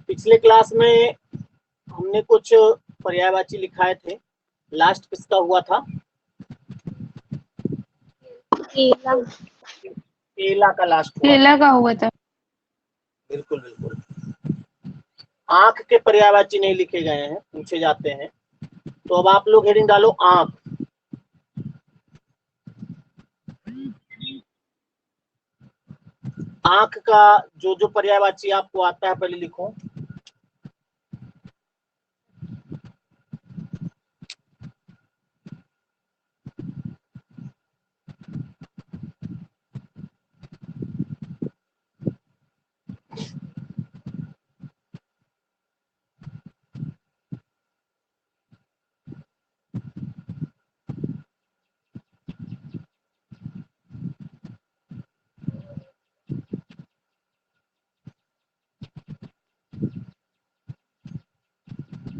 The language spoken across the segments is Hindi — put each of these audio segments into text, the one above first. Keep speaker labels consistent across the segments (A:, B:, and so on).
A: पिछले क्लास में हमने कुछ पर्यायवाची लिखाए थे। लास्ट किसका हुआ था? केला का लास्ट हुआ।
B: केला का हुआ था।
A: बिल्कुल बिल्कुल। आंख के पर्यायवाची नहीं लिखे गए हैं, पूछे जाते हैं। तो अब आप लोग हेडिंग डालो आंख। आंख का जो जो पर्यायवाची आपको आता है पहले लिखो।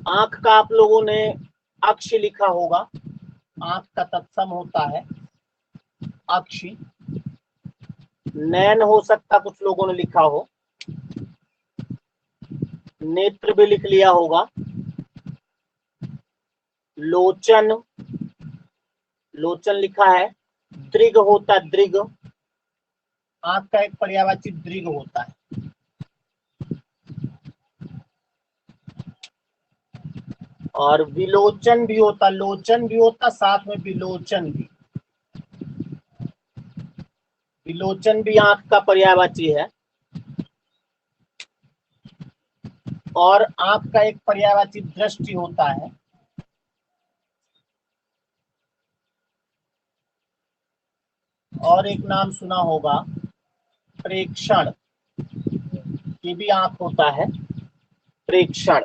A: आंख का आप लोगों ने अक्ष लिखा होगा। आंख का तत्सम होता है अक्ष। नयन हो सकता, कुछ लोगों ने लिखा हो। नेत्र भी लिख लिया होगा। लोचन, लोचन लिखा है। दृग होता है, दृग। आंख का एक पर्यायवाची दृग होता है। और विलोचन भी होता, लोचन भी होता, साथ में विलोचन भी। विलोचन भी आंख का पर्यायवाची है। और आंख का एक पर्यायवाची दृष्टि होता है। और एक नाम सुना होगा प्रेक्षण, ये भी आंख होता है, प्रेक्षण।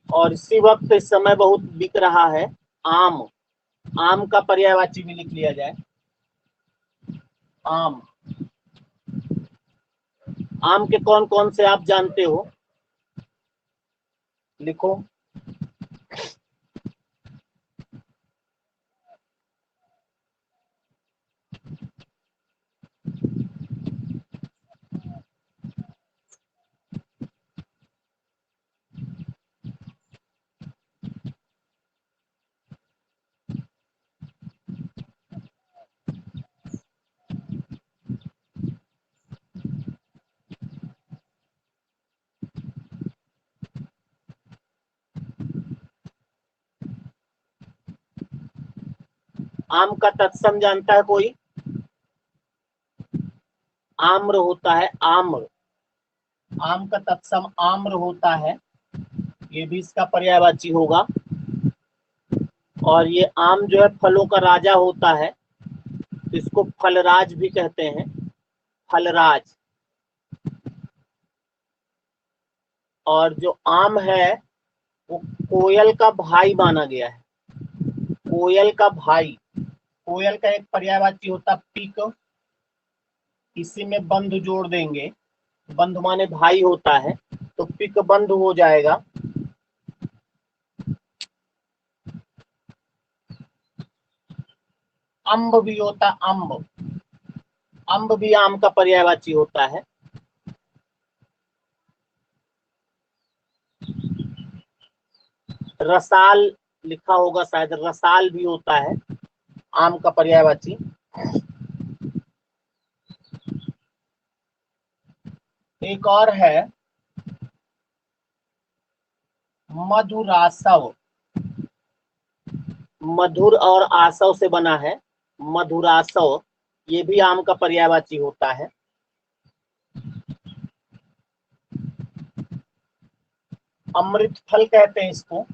A: और इसी वक्त इस समय बहुत बिक रहा है आम। आम का पर्यायवाची भी लिख लिया जाए, आम। आम के कौन कौन से आप जानते हो? लिखो। आम का तत्सम जानता है कोई? आम्र होता है, आम्र। आम का तत्सम आम्र होता है, ये भी इसका पर्यायवाची होगा। और ये आम जो है फलों का राजा होता है, इसको फलराज भी कहते हैं, फलराज। और जो आम है वो कोयल का भाई माना गया है, कोयल का भाई। कोयल का एक पर्यायवाची होता पिक, इसी में बंधु जोड़ देंगे, बंधु माने भाई होता है, तो पिक बंधु हो जाएगा। अम्ब भी होता, अम्ब। अम्ब भी आम का पर्यायवाची होता है। रसाल लिखा होगा शायद, रसाल भी होता है आम का पर्यायवाची। एक और है मधुरासव। मधुर और आसव से बना है, मधुरासव। ये भी आम का पर्यायवाची होता है। अमृत फल कहते हैं इसको,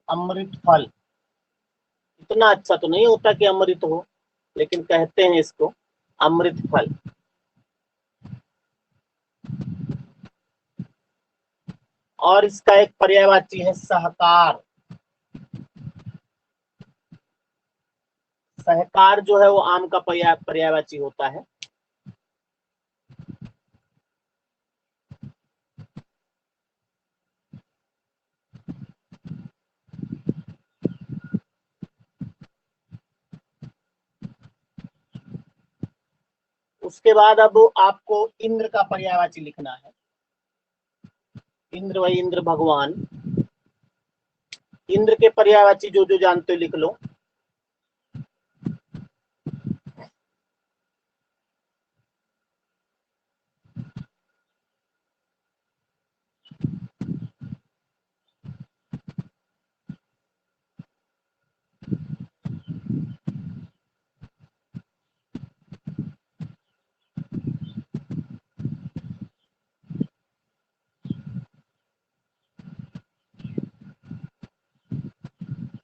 A: अमृत फल। इतना अच्छा तो नहीं होता कि अमृत हो, लेकिन कहते हैं इसको अमृत फल। और इसका एक पर्यायवाची है सहकार। सहकार जो है वो आम का पर्यायवाची होता है। उसके बाद अब आपको इंद्र का पर्यायवाची लिखना है। इंद्र वही इंद्र भगवान। इंद्र के पर्यायवाची जो जो जानते हो लिख लो।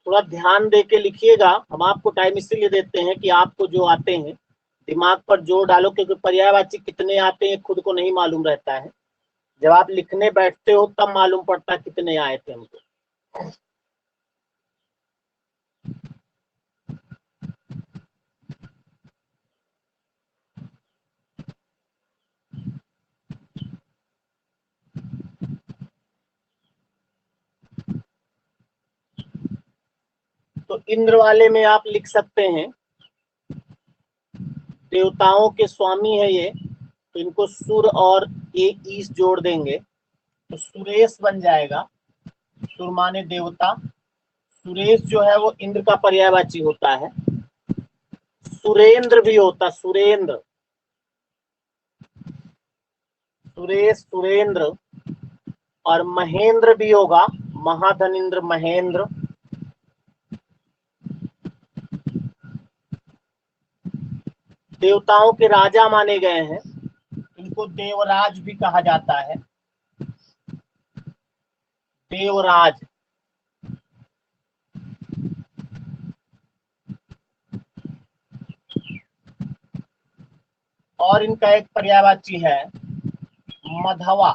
A: थोड़ा ध्यान दे के लिखिएगा। हम आपको टाइम इसीलिए देते हैं कि आपको जो आते हैं दिमाग पर जोर डालो, क्योंकि पर्यायवाची कितने आते हैं खुद को नहीं मालूम रहता है। जब आप लिखने बैठते हो तब मालूम पड़ता है कितने आए थे हमको। तो इंद्र वाले में आप लिख सकते हैं, देवताओं के स्वामी है ये, तो इनको सुर और एक ईस जोड़ देंगे तो सुरेश बन जाएगा। सुर माने देवता, सुरेश जो है वो इंद्र का पर्यायवाची होता है। सुरेंद्र भी होता, सुरेंद्र, सुरेश सुरेंद्र। और महेंद्र भी होगा, महाधनिंद्र महेंद्र। देवताओं के राजा माने गए हैं, इनको देवराज भी कहा जाता है। देवराज। और इनका एक पर्यायवाची है मधवा।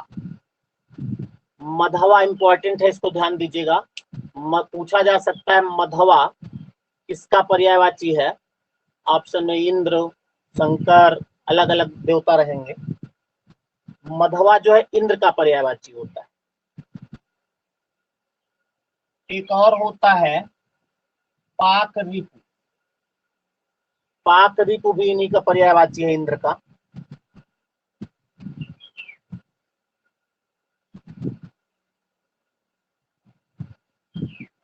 A: मधवा इंपॉर्टेंट है, इसको ध्यान दीजिएगा। पूछा जा सकता है मधवा किसका पर्यायवाची है। ऑप्शन में इंद्र, शंकर, अलग अलग देवता रहेंगे। मधवा जो है इंद्र का पर्यायवाची होता है। एक और होता है पाक रिपु। पाक रिपु भी इन्हीं का पर्यायवाची है, इंद्र का।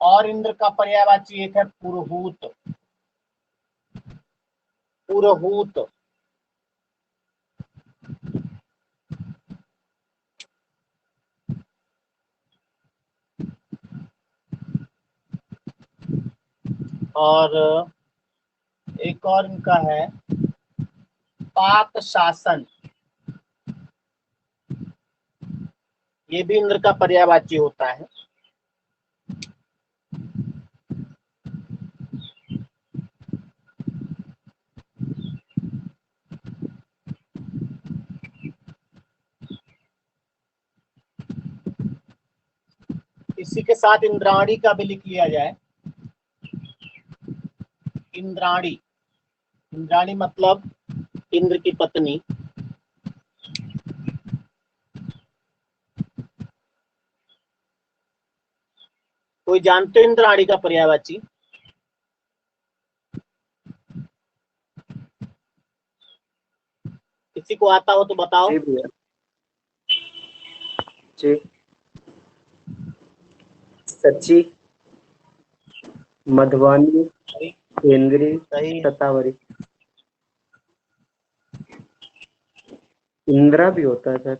A: और इंद्र का पर्यायवाची एक है पुरहूत। पुरहूत। और एक और इनका है पाक शासन। ये भी इंद्र का पर्यायवाची होता है। इसी के साथ इंद्राणी का भी लिख लिया जाए। इंद्राणी। इंद्राणी मतलब इंद्र की पत्नी। कोई जानते हो इंद्राणी का पर्यायवाची? किसी को आता हो तो बताओ।
B: जी भैया जी। सच्ची, मधवानी,
A: सही।
B: केंद्री,
A: सही।
B: शतावरी। इंदिरा भी होता है सर।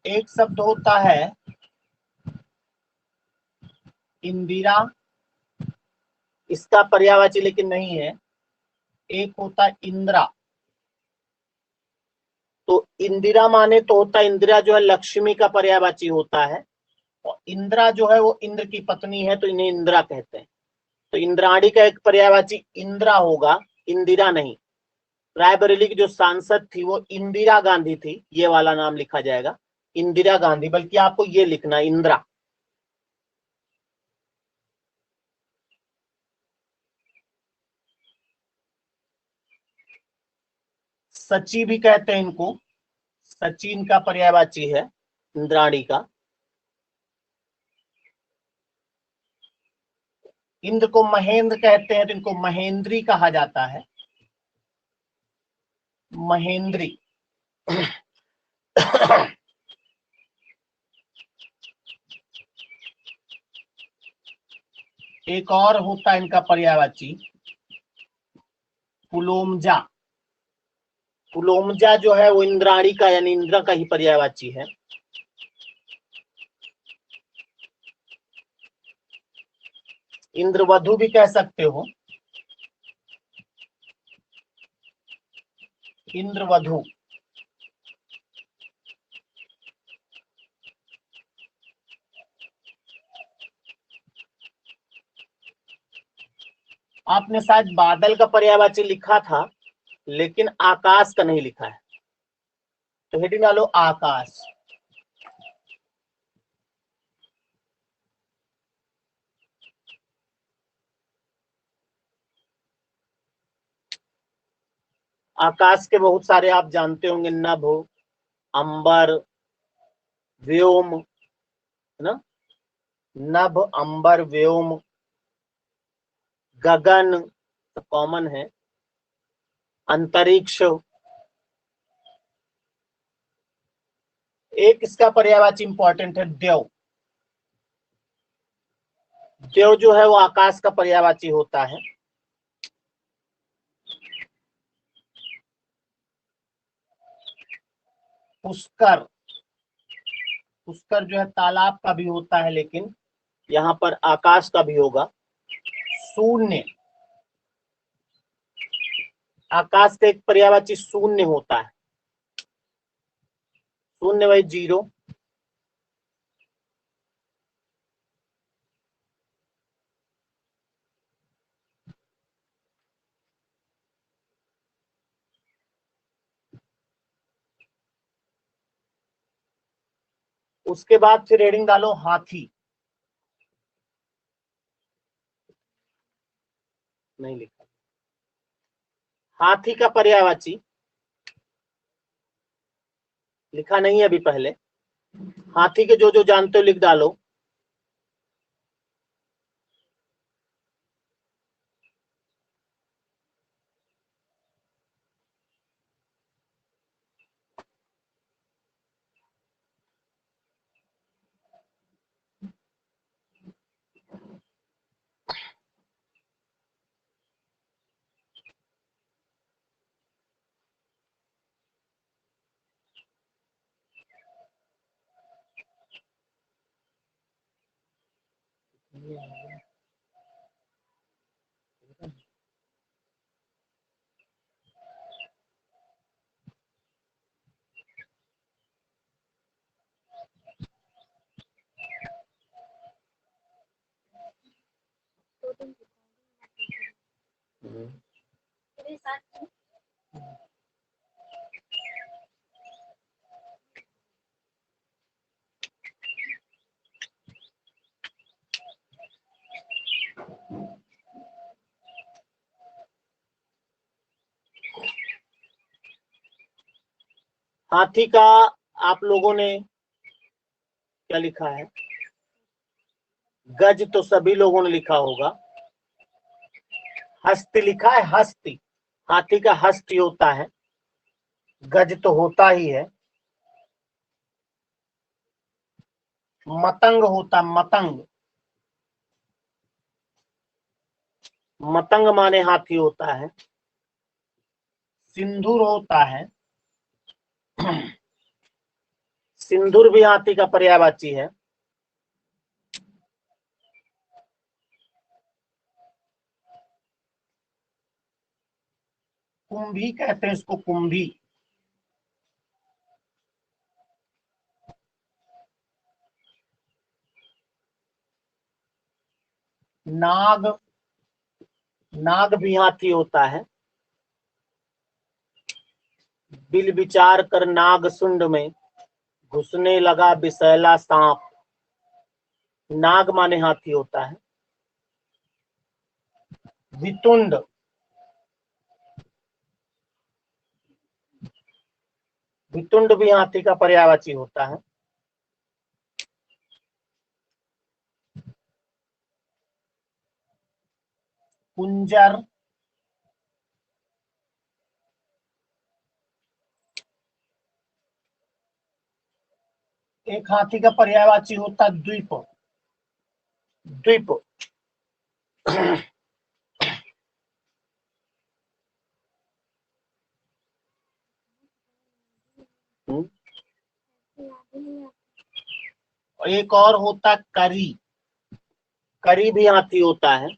A: एक शब्द होता है इंदिरा, इसका पर्यायवाची लेकिन नहीं है। एक होता है इंदिरा। तो इंदिरा माने तो होता है, इंदिरा जो है लक्ष्मी का पर्यायवाची होता है। और इंदिरा जो है वो इंद्र की पत्नी है, तो इन्हें इंदिरा कहते हैं। तो इंद्राणी का एक पर्यायवाची इंदिरा होगा, इंदिरा नहीं। रायबरेली की जो सांसद थी वो इंदिरा गांधी थी, ये वाला नाम लिखा जाएगा इंदिरा गांधी, बल्कि आपको ये लिखना इंदिरा। सची भी कहते हैं इनको, सचिन का पर्यायवाची है इंद्राणी का। इंद्र को महेंद्र कहते हैं, तो इनको महेंद्री कहा जाता है। महेंद्री। एक और होता है इनका पर्यायवाची पुलोमजा। पुलोमजा जो है वो इंद्राणी का यानी इंद्र का ही पर्यायवाची है। इंद्रवधु भी कह सकते हो, इंद्रवधु। आपने शायद बादल का पर्यायवाची लिखा था लेकिन आकाश का नहीं लिखा है, तो हेडिंग डालो आकाश। आकाश के बहुत सारे आप जानते होंगे, नभ, अंबर, व्योम, है ना। नभ, अंबर, व्योम, गगन तो कॉमन है, अंतरिक्ष। एक इसका पर्यायवाची इंपॉर्टेंट है देव। देव जो है वो आकाश का पर्यायवाची होता है। पुष्कर, पुष्कर जो है तालाब का भी होता है लेकिन यहाँ पर आकाश का भी होगा। शून्य, आकाश का एक पर्यायवाची शून्य होता है, शून्य वही जीरो। उसके बाद फिर हेडिंग डालो हाथी। नहीं लिखा, हाथी का पर्यायवाची लिखा नहीं है अभी, पहले हाथी के जो जो जानते हो लिख डालो। हाथी का आप लोगों ने क्या लिखा है, गज तो सभी लोगों ने लिखा होगा। हस्ती लिखा है, हस्ती, हाथी का हस्ती होता है, गज तो होता ही है। मतंग होता, मतंग, मतंग माने हाथी होता है। सिंदूर होता है, सिंदूर भी हाथी का पर्यायवाची है। कुंभी कहते हैं इसको, कुंभी। नाग, नाग भी हाथी होता है। बिल विचार कर नाग सुंड में, घुसने लगा विषैला सांप। नाग माने हाथी होता है। वितुंड, वितुंड भी हाथी का पर्यायवाची होता है। कुंजर, एक हाथी का पर्यायवाची होता द्वीप। द्वीप। एक और होता करी। करी भी हाथी होता है।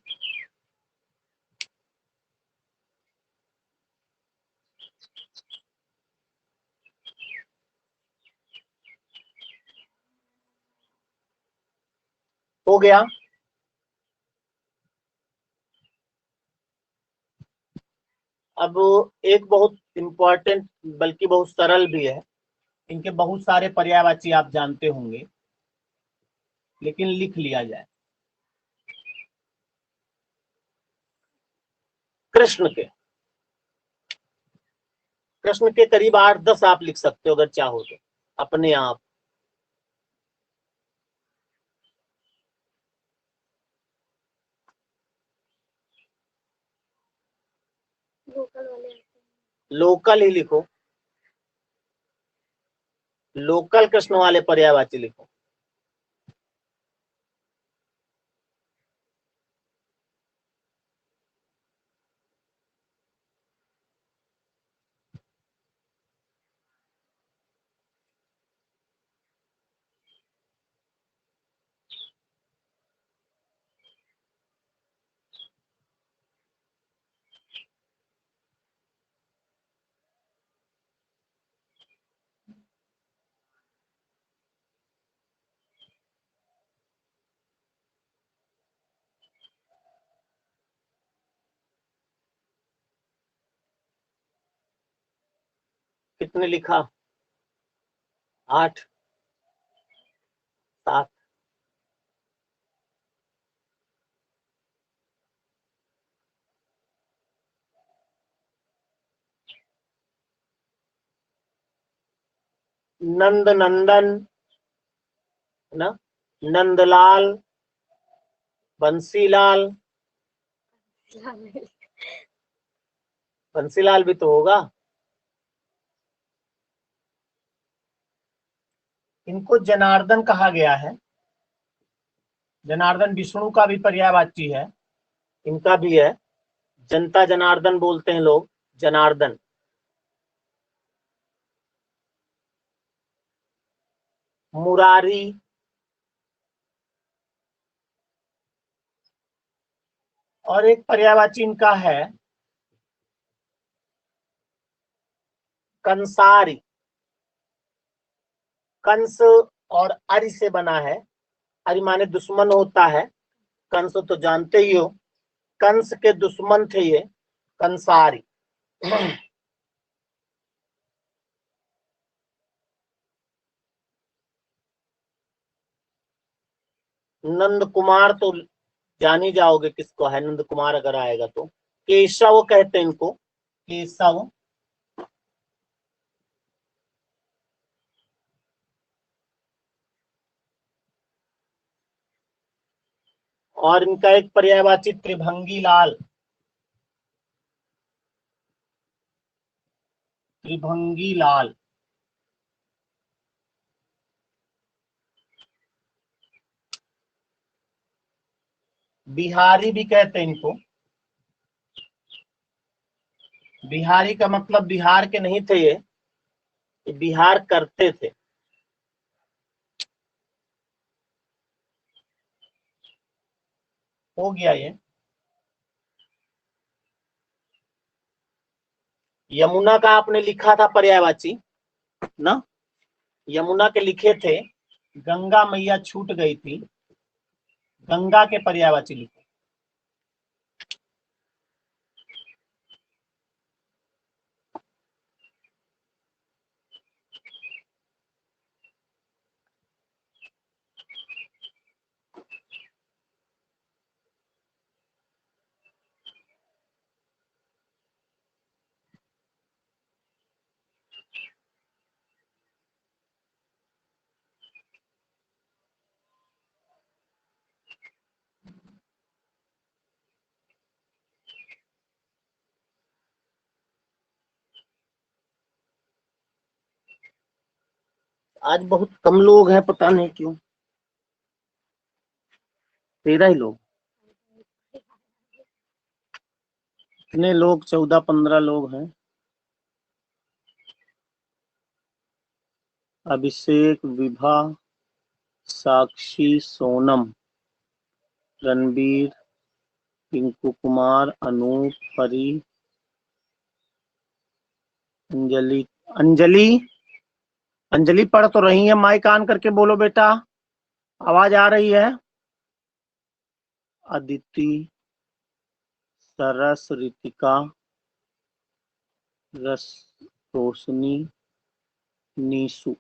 A: हो गया। अब एक बहुत इंपॉर्टेंट बल्कि बहुत सरल भी है, इनके बहुत सारे पर्यायवाची आप जानते होंगे, लेकिन लिख लिया जाए। कृष्ण के करीब 8-10 आप लिख सकते हो अगर चाहो तो अपने आप। लोकल ही लिखो, लोकल कृष्ण वाले पर्यायवाची लिखो। कितने लिखा? 8, 7। नंद नंदन, ना, नंदलाल, बंसीलाल। बंसीलाल भी तो होगा। इनको जनार्दन कहा गया है। जनार्दन विष्णु का भी पर्यायवाची है, इनका भी है। जनता जनार्दन बोलते हैं लोग, जनार्दन। मुरारी, और एक पर्यायवाची इनका है कंसारी। कंस और अरि से बना है। अरि माने दुश्मन होता है, कंस तो जानते ही हो, कंस के दुश्मन थे ये, कंसारी। नंद कुमार तो जान ही जाओगे किसको है, नंद कुमार अगर आएगा तो। केशव कहते हैं इनको, केशव। और इनका एक पर्यायवाची त्रिभंगी लाल। त्रिभंगी लाल। बिहारी भी कहते हैं इनको। बिहारी का मतलब बिहार के नहीं थे ये बिहार करते थे। हो गया ये। यमुना का आपने लिखा था पर्यायवाची ना, यमुना के लिखे थे, गंगा मैया छूट गई थी, गंगा के पर्यायवाची लिखे। आज बहुत कम लोग हैं, पता नहीं क्यों, 13 ही लोग। इतने लोग 14-15 लोग हैं। अभिषेक, विभा, साक्षी, सोनम, रणबीर, पिंकू कुमार, अनूप, परी, अंजलि। अंजलि, अंजलि पढ़ तो रही है, माइक ऑन करके बोलो बेटा, आवाज आ रही है। अदिति, सरस, रितिका, रस, रोशनी, नीसू।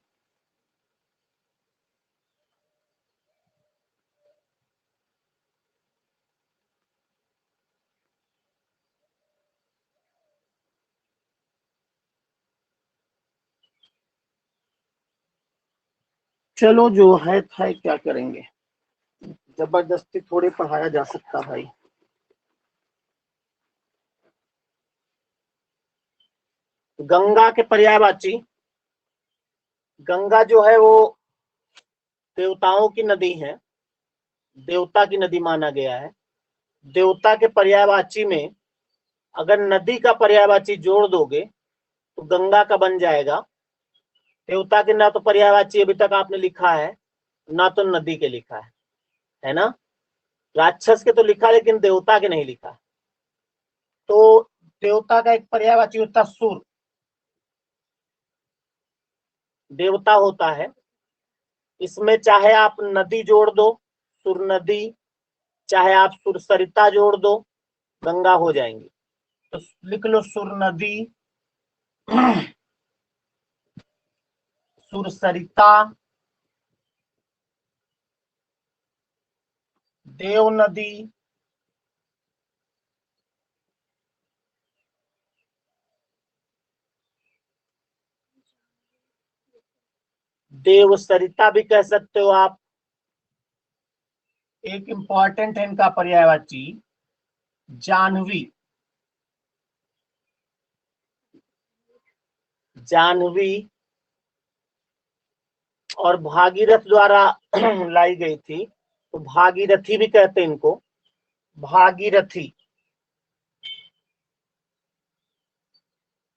A: चलो जो है था, क्या करेंगे, जबरदस्ती थोड़ी पढ़ाया जा सकता भाई। गंगा के पर्यायवाची, गंगा जो है वो देवताओं की नदी है, देवता की नदी माना गया है। देवता के पर्यायवाची में अगर नदी का पर्यायवाची जोड़ दोगे तो गंगा का बन जाएगा। देवता के ना तो पर्यायवाची अभी तक आपने लिखा है, ना तो नदी के लिखा है ना। राक्षस के तो लिखा, लेकिन देवता के नहीं लिखा। तो देवता का एक पर्यायवाची होता है सुर, देवता होता है। इसमें चाहे आप नदी जोड़ दो, सुर नदी, चाहे आप सुरसरिता जोड़ दो, गंगा हो जाएंगी। तो लिख लो सुर नदी, सुरसरिता, देव नदी, देव सरिता भी कह सकते हो आप। एक इंपॉर्टेंट है इनका पर्यायवाची, जाह्नवी, जाह्नवी, और भागीरथ द्वारा लाई गई थी, तो भागीरथी भी कहते हैं इनको, भागीरथी।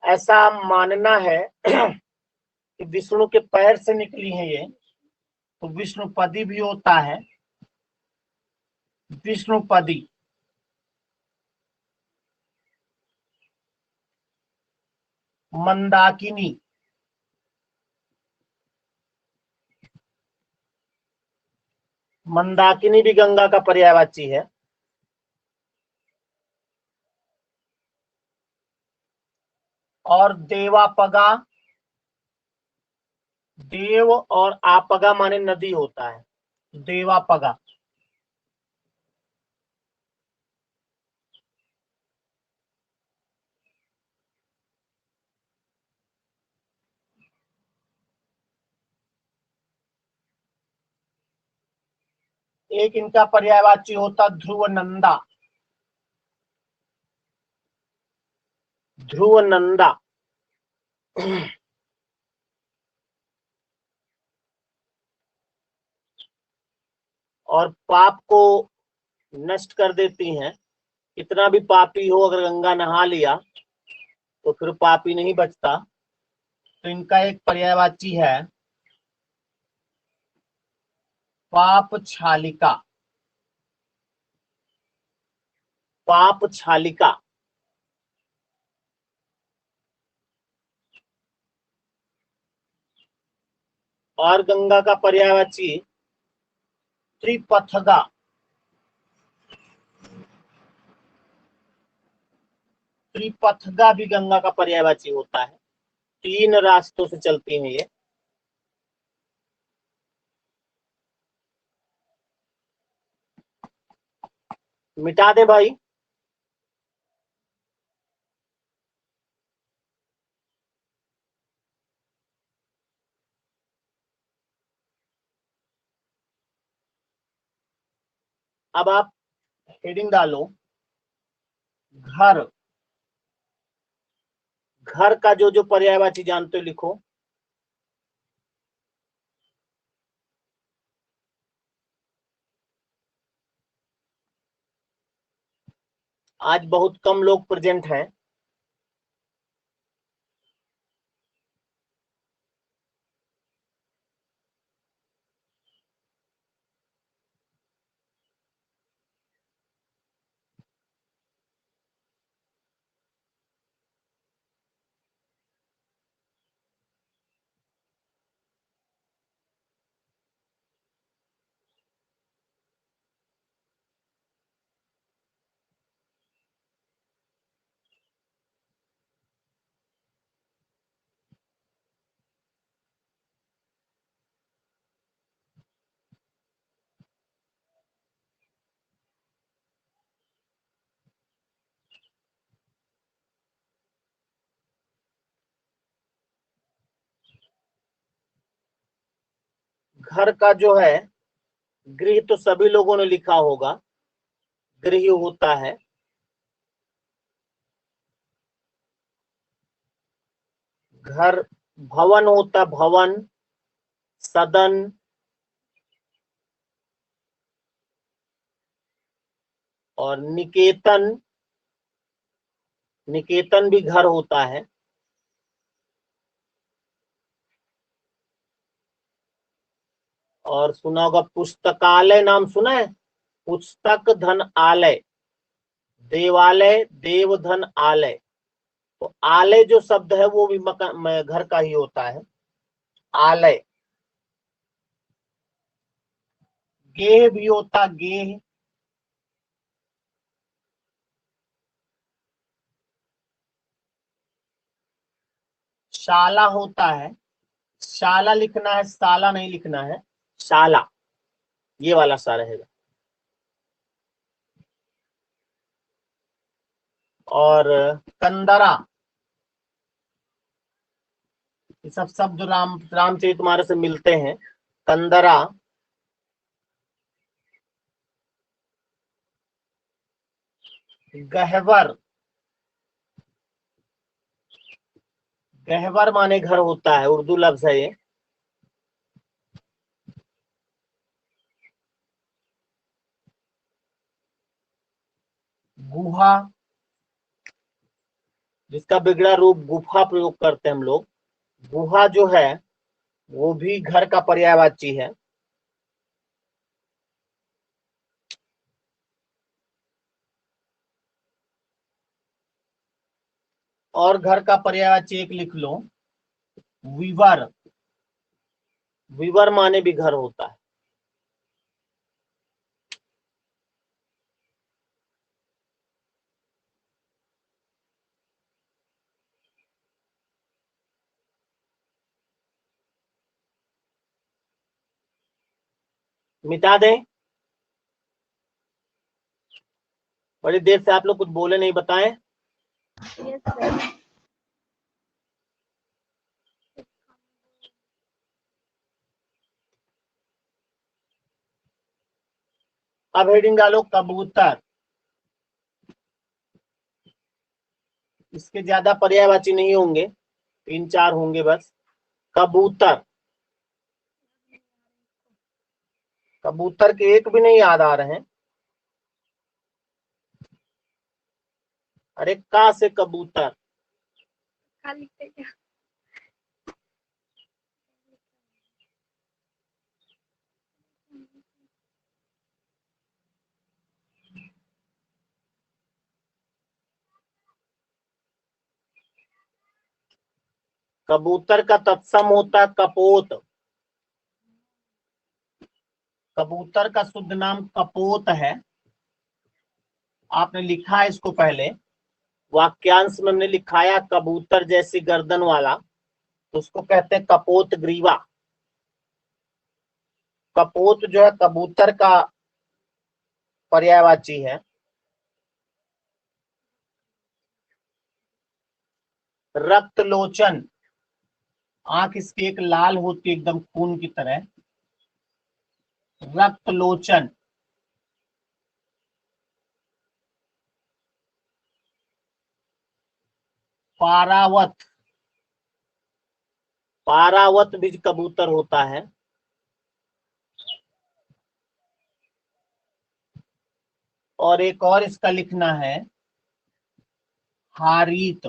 A: ऐसा मानना है कि विष्णु के पैर से निकली है ये, तो विष्णुपदी भी होता है, विष्णुपदी। मंदाकिनी, मंदाकिनी भी गंगा का पर्यायवाची है। और देवापगा, देव और आपगा माने नदी होता है, देवापगा। एक इनका पर्यायवाची होता ध्रुव नंदा, ध्रुव नंदा। और पाप को नष्ट कर देती हैं। कितना भी पापी हो, अगर गंगा नहा लिया तो फिर पापी नहीं बचता। तो इनका एक पर्यायवाची है पाप छालिका, पाप छालिका। और गंगा का पर्यायवाची त्रिपथगा, त्रिपथगा भी गंगा का पर्यायवाची होता है। 3 रास्तों से चलती हैं ये। मिटा दे भाई। अब आप हेडिंग डालो, घर। घर का जो जो पर्यायवाची जानते हो लिखो। आज बहुत कम लोग प्रेजेंट हैं। घर का जो है गृह तो सभी लोगों ने लिखा होगा, गृह होता है। घर, भवन होता, भवन, सदन, और निकेतन, निकेतन भी घर होता है। और सुना होगा पुस्तकालय, नाम सुना है? पुस्तक धन आलय, देवालय, देव धन आलय। तो आलय जो शब्द है वो भी मकान घर का ही होता है, आलय। गेह भी होता, गेह। शाला होता है, शाला लिखना है, साला नहीं लिखना है, शाला, ये वाला सा रहेगा। और कंदरा, ये सब शब्द रामचरितमानस से मिलते हैं। कंदरा, गहवर, गहवर माने घर होता है, उर्दू लफ्ज है ये। गुहा, जिसका बिगड़ा रूप गुफा प्रयोग करते हैं हम लोग, गुहा जो है वो भी घर का पर्यायवाची है। और घर का पर्यायवाची एक लिख लो, विवर, विवर माने भी घर होता है। मिटा दें? बड़ी देर से आप लोग कुछ बोले नहीं, बताएं। अब हेडिंग डालो कबूतर, इसके ज्यादा पर्यायवाची नहीं होंगे, 3-4 होंगे बस। कबूतर, कबूतर के एक भी नहीं याद आ रहे हैं। अरे का से कबूतर, कबूतर का तत्सम होता कपोत। कबूतर का शुद्ध नाम कपोत है। आपने लिखा है इसको पहले, वाक्यांश में हमने लिखाया कबूतर जैसी गर्दन वाला, तो उसको कहते हैं कपोत ग्रीवा। कपोत जो है कबूतर का पर्यायवाची है। रक्त लोचन, आंख इसकी एक लाल होती है एकदम खून की तरह, रक्त लोचन। पारावत, पारावत भी कबूतर होता है। और एक और इसका लिखना है, हारीत।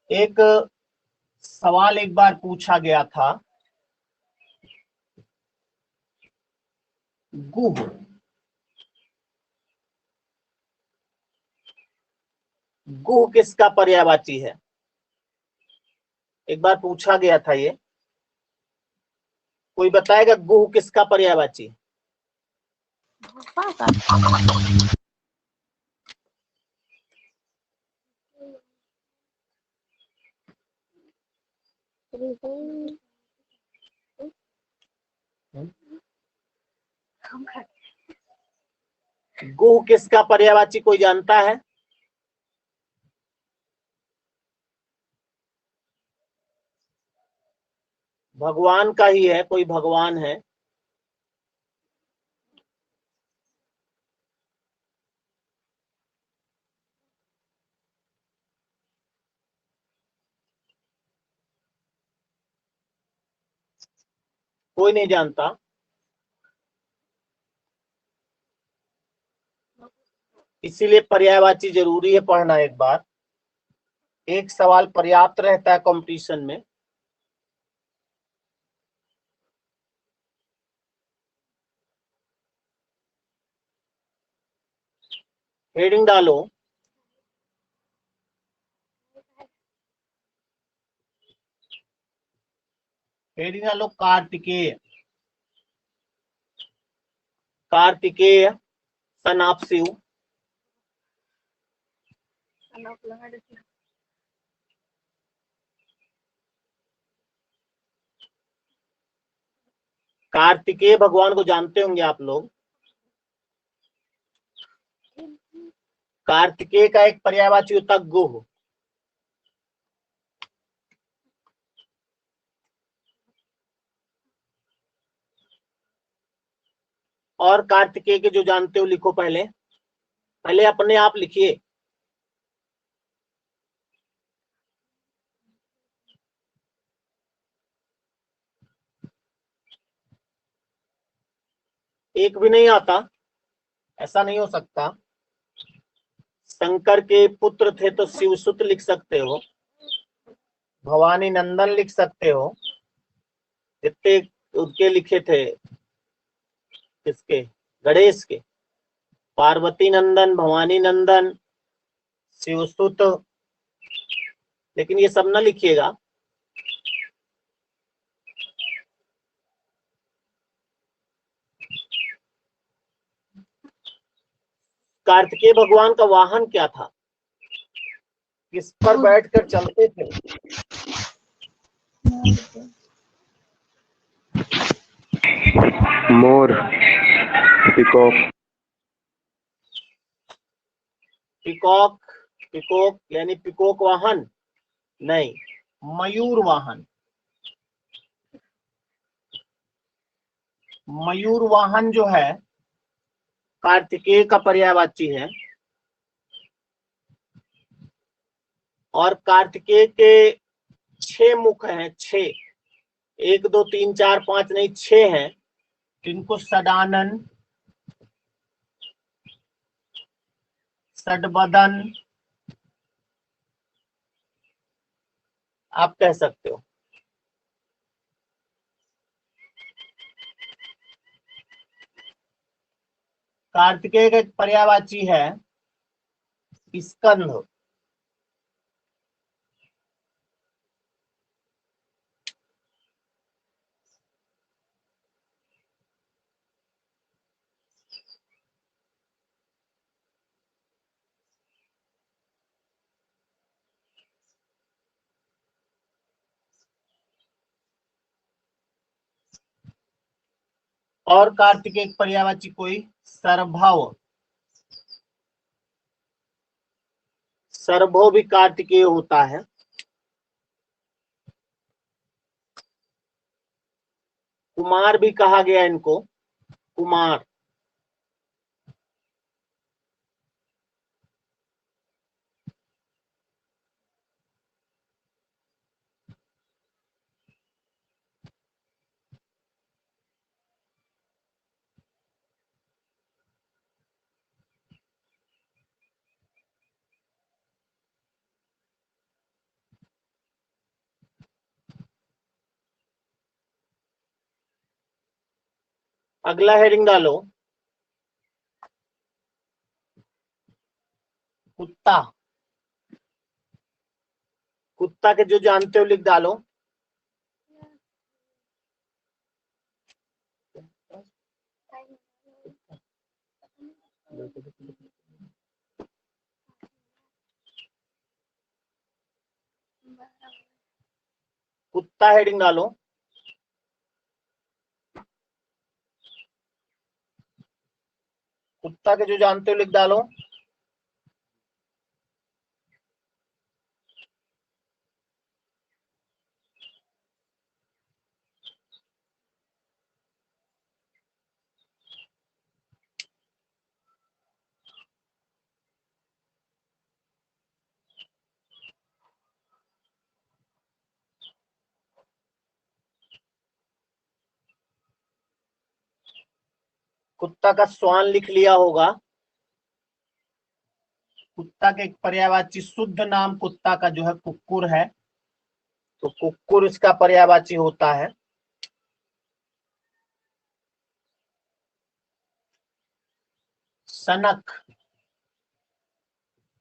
A: एक सवाल एक बार पूछा गया था, गुह, गुह किसका पर्यायवाची है? एक बार पूछा गया था ये, कोई बताएगा गुह किसका पर्यायवाची है? गुह किसका पर्यायवाची कोई जानता है? भगवान का ही है, कोई भगवान है। कोई नहीं जानता। इसीलिए पर्यायवाची जरूरी है पढ़ना एक बार, एक सवाल पर्याप्त रहता है कंपटीशन में। हेडिंग डालो। हेडिंग डालो कार्तिकेय। Kartikeya son of Shiva. कार्तिकेय भगवान को जानते होंगे आप लोग। कार्तिकेय का एक पर्यायवाची होता गुह। और कार्तिकेय के जो जानते हो लिखो, पहले पहले अपने आप लिखिए। एक भी नहीं आता, ऐसा नहीं हो सकता। शंकर के पुत्र थे तो शिवसुत लिख सकते हो, भवानी नंदन लिख सकते हो, जितने उनके लिखे थे, किसके, गणेश के, पार्वती नंदन, भवानी नंदन, शिवसुत, लेकिन ये सब न लिखिएगा। कार्तिकेय भगवान का वाहन क्या था, किस पर बैठकर चलते थे?
B: मोर, पिकॉक।
A: पिकॉक, पिकॉक यानी पिकॉक वाहन नहीं, मयूर वाहन। मयूर वाहन जो है कार्तिकेय का पर्यायवाची है। और कार्तिकेय के 6 मुख हैं, 6, 1 2 3 4 5 नहीं, 6 हैं। इनको सदानन, सडबदन आप कह सकते हो। कार्तिकेय का एक पर्यायवाची है स्कंद। और कार्तिकेय एक पर्यायवाची कोई, सरभव। सरभव भी कार्तिकेय होता है। कुमार भी कहा गया इनको, कुमार। अगला हेडिंग डालो, कुत्ता। कुत्ता के जो जानते हो लिख डालो। कुत्ता हेडिंग डालो। कुत्ता के जो जानते हो लिख डालो। कुत्ता का स्वान लिख लिया होगा। कुत्ता के एक पर्यायवाची शुद्ध नाम कुत्ता का जो है कुक्कुर है, तो कुक्कुर इसका पर्यायवाची होता है। सनक,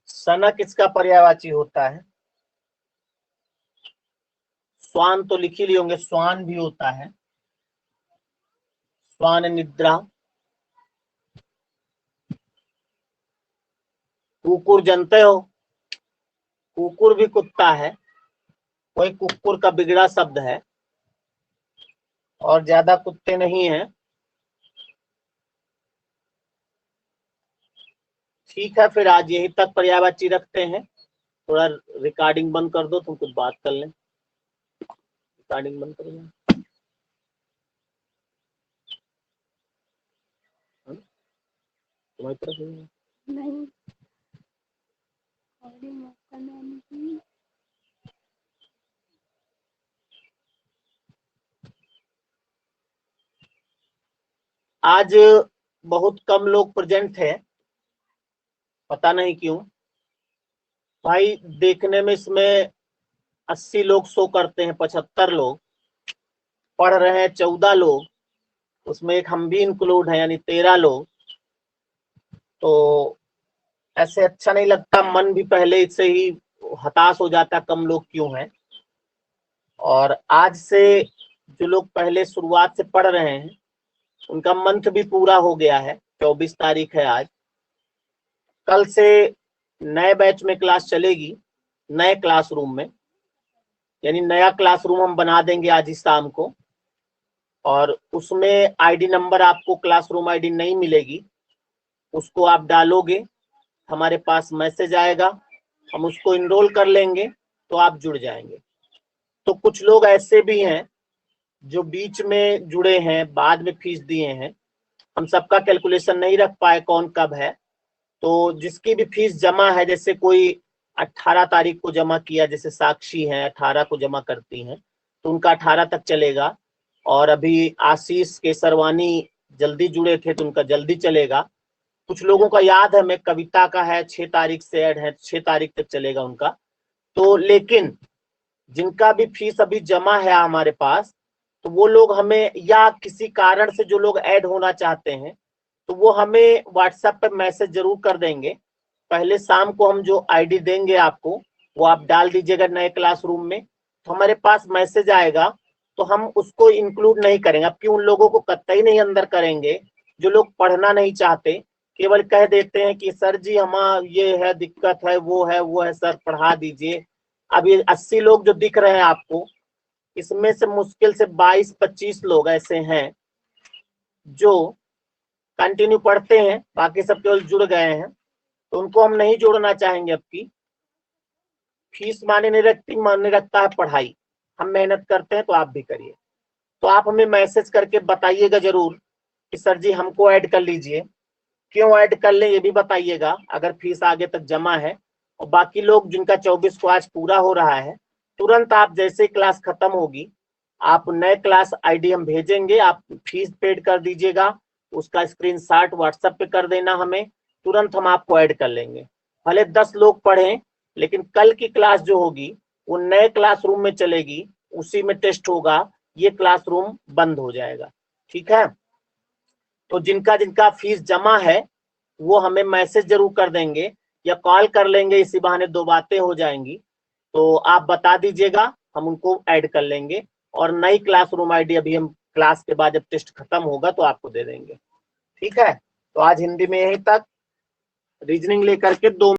A: सनक इसका पर्यायवाची होता है। स्वान तो लिख ही लिए होंगे, स्वान भी होता है, स्वान निद्रा। कुकुर जानते हो, कुकुर भी कुत्ता है, कोई कुकुर का बिगड़ा शब्द है और ज्यादा कुत्ते नहीं है। ठीक है, फिर आज यही तक पर्यायवाची रखते हैं। थोड़ा रिकॉर्डिंग बंद कर दो, तुम कुछ बात कर लें। रिकॉर्डिंग बंद कर दो। तुम्हारी तरफ नहीं, आज बहुत कम लोग प्रेजेंट हैं, पता नहीं क्यों भाई। देखने में इसमें 80 लोग शो करते हैं, 75 लोग पढ़ रहे हैं, 14 लोग, उसमें एक हम भी इंक्लूड हैं, यानी 13 लोग। तो ऐसे अच्छा नहीं लगता, मन भी पहले से ही हताश हो जाता, कम लोग क्यों हैं। और आज से जो लोग पहले शुरुआत से पढ़ रहे हैं उनका मंथ भी पूरा हो गया है, 24 तारीख है आज। कल से नए बैच में क्लास चलेगी, नए क्लासरूम में, यानी नया क्लासरूम हम बना देंगे आज ही शाम को। और उसमें आईडी नंबर आपको क्लासरूम आईडी नहीं मिलेगी, उसको आप डालोगे, हमारे पास मैसेज आएगा, हम उसको इनरोल कर लेंगे तो आप जुड़ जाएंगे। तो कुछ लोग ऐसे भी हैं जो बीच में जुड़े हैं, बाद में फीस दिए हैं, हम सबका कैलकुलेशन नहीं रख पाए कौन कब है। तो जिसकी भी फीस जमा है, जैसे कोई 18 तारीख को जमा किया, जैसे साक्षी हैं 18 को जमा करती हैं, तो उनका 18 तक चलेगा। और अभी आशीष केसरवानी जल्दी जुड़े थे तो उनका जल्दी चलेगा। कुछ लोगों का याद है, मैं कविता का है 6 तारीख से ऐड है, 6 तारीख तक चलेगा उनका। तो लेकिन जिनका भी फीस अभी जमा है हमारे पास, तो वो लोग हमें, या किसी कारण से जो लोग ऐड होना चाहते हैं, तो वो हमें व्हाट्सएप पे मैसेज जरूर कर देंगे। पहले शाम को हम जो आईडी देंगे आपको, वो आप डाल दीजिएगा नए क्लासरूम में, तो हमारे पास मैसेज आएगा, तो हम उसको इंक्लूड नहीं करेंगे। अब क्यों, उन लोगों को कतई नहीं अंदर करेंगे जो लोग पढ़ना नहीं चाहते, केवल कह देते हैं कि सर जी हमारा ये है, दिक्कत है, वो है सर पढ़ा दीजिए। अब ये 80 लोग जो दिख रहे हैं आपको, इसमें से मुश्किल से 22-25 लोग ऐसे हैं जो कंटिन्यू पढ़ते हैं, बाकी सब केवल जुड़ गए हैं, तो उनको हम नहीं जोड़ना चाहेंगे। अब की फीस माने नहीं रखती, माने रखता है पढ़ाई। हम मेहनत करते हैं तो आप भी करिए। तो आप हमें मैसेज करके बताइएगा जरूर कि सर जी हमको ऐड कर लीजिए, क्यों ऐड कर ले ये भी बताइएगा, अगर फीस आगे तक जमा है। और बाकी लोग जिनका 24 को आज पूरा हो रहा है, तुरंत आप जैसे क्लास खत्म होगी, आप नए क्लास आईडी हम भेजेंगे, आप फीस पेड कर दीजिएगा, उसका स्क्रीनशॉट व्हाट्सएप पे कर देना हमें, तुरंत हम आपको ऐड कर लेंगे। भले 10 लोग पढ़ें, लेकिन कल की क्लास जो होगी वो नए क्लासरूम में चलेगी, उसी में टेस्ट होगा, ये क्लासरूम बंद हो जाएगा। ठीक है, तो जिनका जिनका फीस जमा है वो हमें मैसेज जरूर कर देंगे या कॉल कर लेंगे, इसी बहाने दो बातें हो जाएंगी। तो आप बता दीजिएगा, हम उनको ऐड कर लेंगे। और नई क्लासरूम आईडी अभी हम क्लास के बाद जब टेस्ट खत्म होगा तो आपको दे देंगे। ठीक है, तो आज हिंदी में यहीं तक, रीजनिंग लेकर के 2